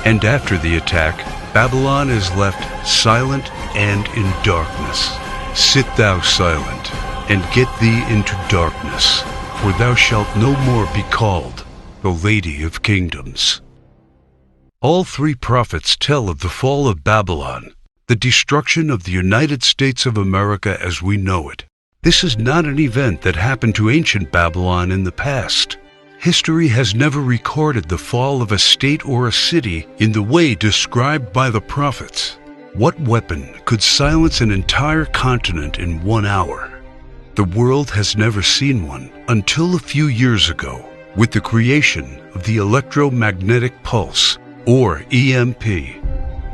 And after the attack, Babylon is left silent and in darkness. Sit thou silent, and get thee into darkness, for thou shalt no more be called the Lady of Kingdoms. All three prophets tell of the fall of Babylon, the destruction of the United States of America as we know it. This is not an event that happened to ancient Babylon in the past. History has never recorded the fall of a state or a city in the way described by the prophets. What weapon could silence an entire continent in 1 hour? The world has never seen one until a few years ago, with the creation of the electromagnetic pulse, or EMP.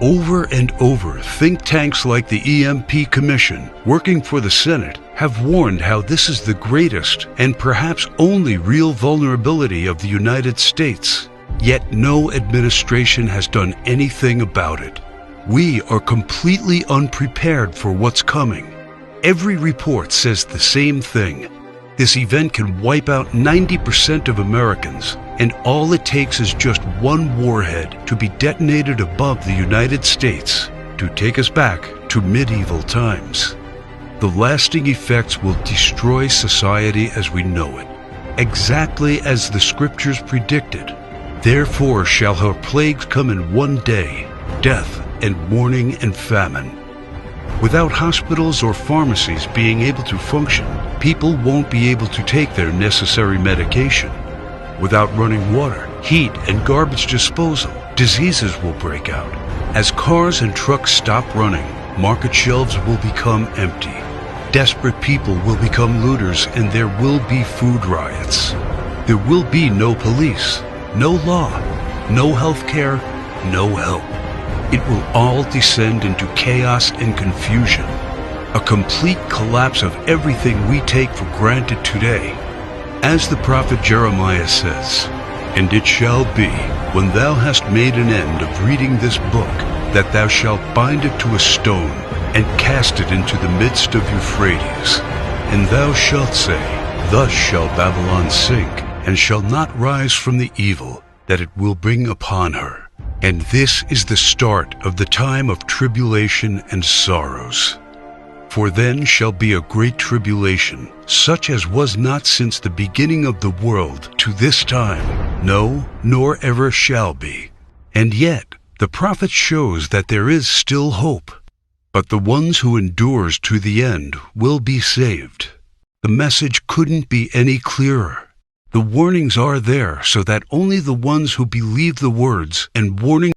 Over and over, think tanks like the EMP Commission, working for the Senate, have warned how this is the greatest and perhaps only real vulnerability of the United States. Yet no administration has done anything about it. We are completely unprepared for what's coming. Every report says the same thing. This event can wipe out 90% of Americans, and all it takes is just one warhead to be detonated above the United States to take us back to medieval times. The lasting effects will destroy society as we know it, exactly as the scriptures predicted. Therefore shall her plagues come in one day, death and mourning and famine. Without hospitals or pharmacies being able to function, people won't be able to take their necessary medication. Without running water, heat, and garbage disposal, diseases will break out. As cars and trucks stop running, market shelves will become empty. Desperate people will become looters, and there will be food riots. There will be no police, no law, no health care, no help. It will all descend into chaos and confusion, a complete collapse of everything we take for granted today. As the prophet Jeremiah says, "And it shall be, when thou hast made an end of reading this book, that thou shalt bind it to a stone, and cast it into the midst of Euphrates. And thou shalt say, Thus shall Babylon sink, and shall not rise from the evil that it will bring upon her. And this is the start of the time of tribulation and sorrows. For then shall be a great tribulation, such as was not since the beginning of the world to this time, no, nor ever shall be." And yet, the prophet shows that there is still hope. But the ones who endures to the end will be saved. The message couldn't be any clearer. The warnings are there so that only the ones who believe the words and warning